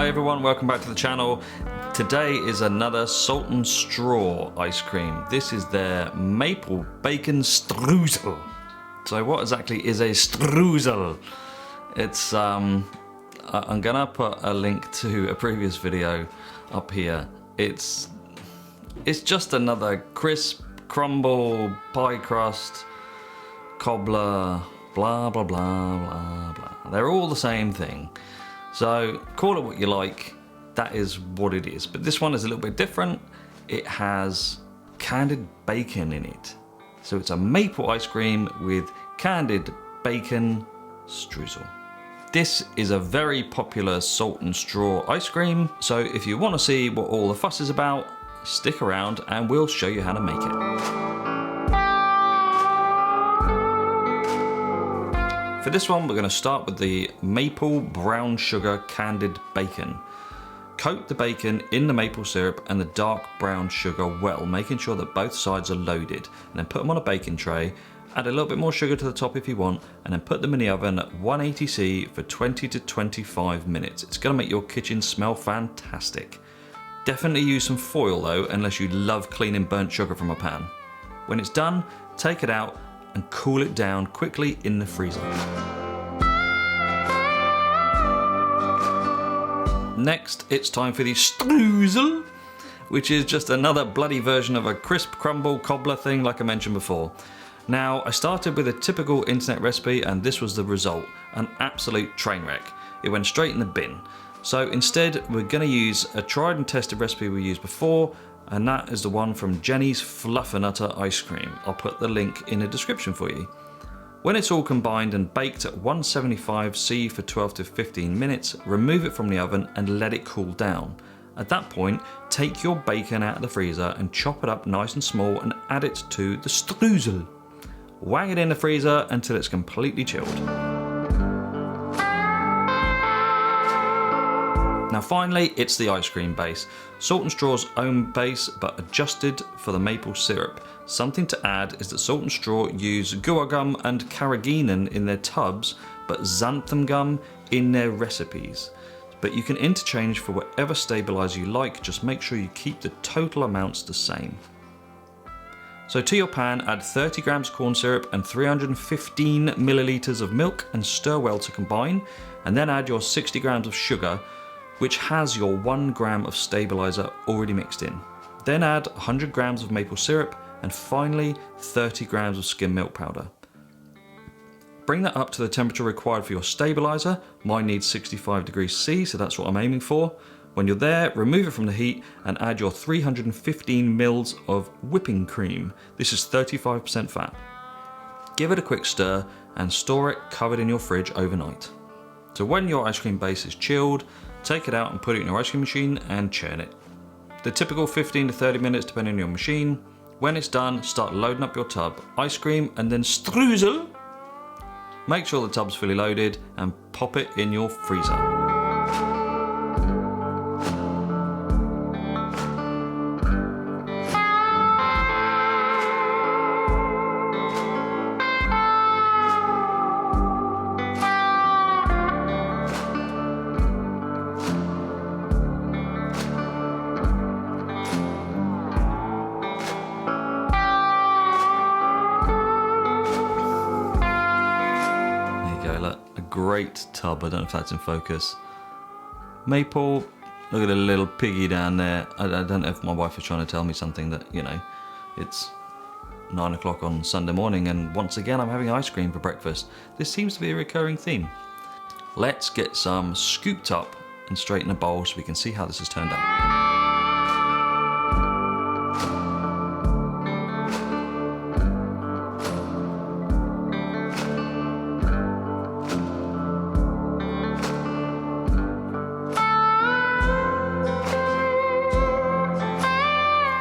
Hi everyone, welcome back to the channel. Today is another salt and straw ice cream. This is their maple bacon streusel. So what exactly is a streusel? It's I'm gonna put a link to a previous video up here. It's just another crisp, crumble, pie crust, cobbler, blah blah blah blah blah. They're all the same thing. So call it what you like, that is what it is. But this one is a little bit different. It has candied bacon in it. So it's a maple ice cream with candied bacon streusel. This is a very popular salt and straw ice cream. So if you want to see what all the fuss is about, stick around and we'll show you how to make it. For this one, we're going to start with the maple brown sugar candied bacon. Coat the bacon in the maple syrup and the dark brown sugar well, making sure that both sides are loaded. And then put them on a baking tray, add a little bit more sugar to the top if you want, and then put them in the oven at 180°C for 20 to 25 minutes. It's going to make your kitchen smell fantastic. Definitely use some foil though, unless you love cleaning burnt sugar from a pan. When it's done, take it out and cool it down quickly in the freezer. Next, it's time for the streusel, which is just another bloody version of a crisp crumble cobbler thing like I mentioned before. Now, I started with a typical internet recipe and this was the result, an absolute train wreck. It went straight in the bin. So instead, we're gonna use a tried and tested recipe we used before, and that is the one from Jenny's Fluffernutter ice cream. I'll put the link in the description for you. When it's all combined and baked at 175°C for 12 to 15 minutes, remove it from the oven and let it cool down. At that point, take your bacon out of the freezer and chop it up nice and small and add it to the streusel. Wang it in the freezer until it's completely chilled. Now finally, it's the ice cream base. Salt and Straw's own base, but adjusted for the maple syrup. Something to add is that Salt and Straw use guar gum and carrageenan in their tubs, but xanthan gum in their recipes. But you can interchange for whatever stabiliser you like, just make sure you keep the total amounts the same. So to your pan, add 30 grams corn syrup and 315 millilitres of milk and stir well to combine, and then add your 60 grams of sugar, which has your 1 gram of stabiliser already mixed in. Then add 100 grams of maple syrup and finally 30 grams of skim milk powder. Bring that up to the temperature required for your stabiliser. Mine needs 65°C, so that's what I'm aiming for. When you're there, remove it from the heat and add your 315 mils of whipping cream. This is 35% fat. Give it a quick stir and store it covered in your fridge overnight. So when your ice cream base is chilled, take it out and put it in your ice cream machine and churn it. The typical 15 to 30 minutes depending on your machine. When it's done, start loading up your tub, ice cream and then streusel. Make sure the tub's fully loaded and pop it in your freezer. Great tub, I don't know if that's in focus. Maple, look at the little piggy down there. I don't know if my wife is trying to tell me something that, you know, it's 9 o'clock on Sunday morning and once again I'm having ice cream for breakfast. This seems to be a recurring theme. Let's get some scooped up and straight in a bowl so we can see how this has turned out.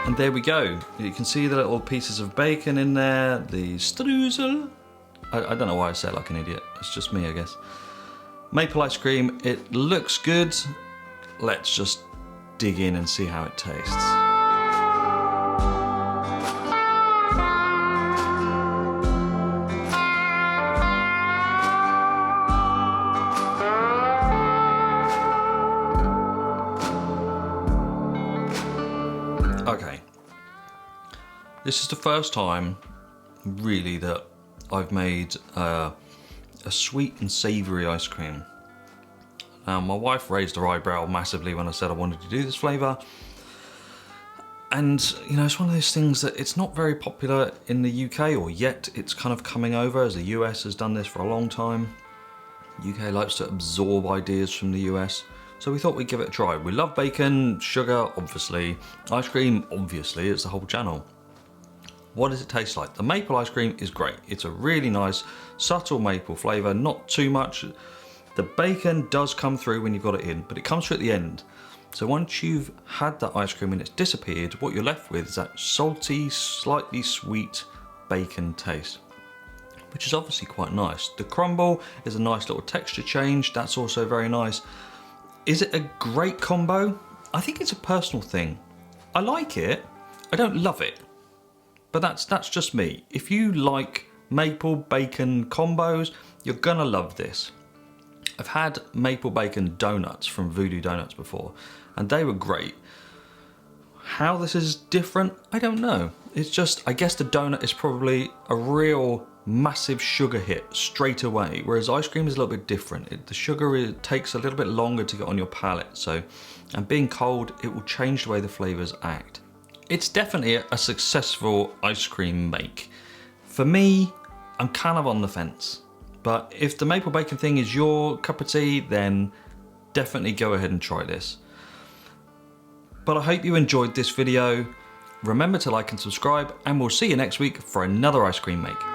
And there we go. You can see the little pieces of bacon in there, the streusel. I don't know why I say it like an idiot. It's just me, I guess. Maple ice cream, it looks good. Let's just dig in and see how it tastes. This is the first time, really, that I've made a sweet and savoury ice cream. Now, my wife raised her eyebrow massively when I said I wanted to do this flavour. And, you know, it's one of those things that it's not very popular in the UK, or yet it's kind of coming over, as the US has done this for a long time. UK likes to absorb ideas from the US. So we thought we'd give it a try. We love bacon, sugar, obviously. Ice cream, obviously, it's the whole channel. What does it taste like? The maple ice cream is great. It's a really nice, subtle maple flavour, not too much. The bacon does come through when you've got it in, but it comes through at the end. So once you've had that ice cream and it's disappeared, what you're left with is that salty, slightly sweet bacon taste, which is obviously quite nice. The crumble is a nice little texture change. That's also very nice. Is it a great combo? I think it's a personal thing. I like it. I don't love it. But that's just me. If you like maple bacon combos, you're gonna love this. I've had maple bacon donuts from Voodoo Donuts before, and they were great. How this is different, I don't know. It's just, I guess the donut is probably a real massive sugar hit straight away, whereas ice cream is a little bit different. The sugar takes a little bit longer to get on your palate, so, and being cold, it will change the way the flavours act. It's definitely a successful ice cream make. For me, I'm kind of on the fence. But if the maple bacon thing is your cup of tea, then definitely go ahead and try this. But I hope you enjoyed this video. Remember to like and subscribe, and we'll see you next week for another ice cream make.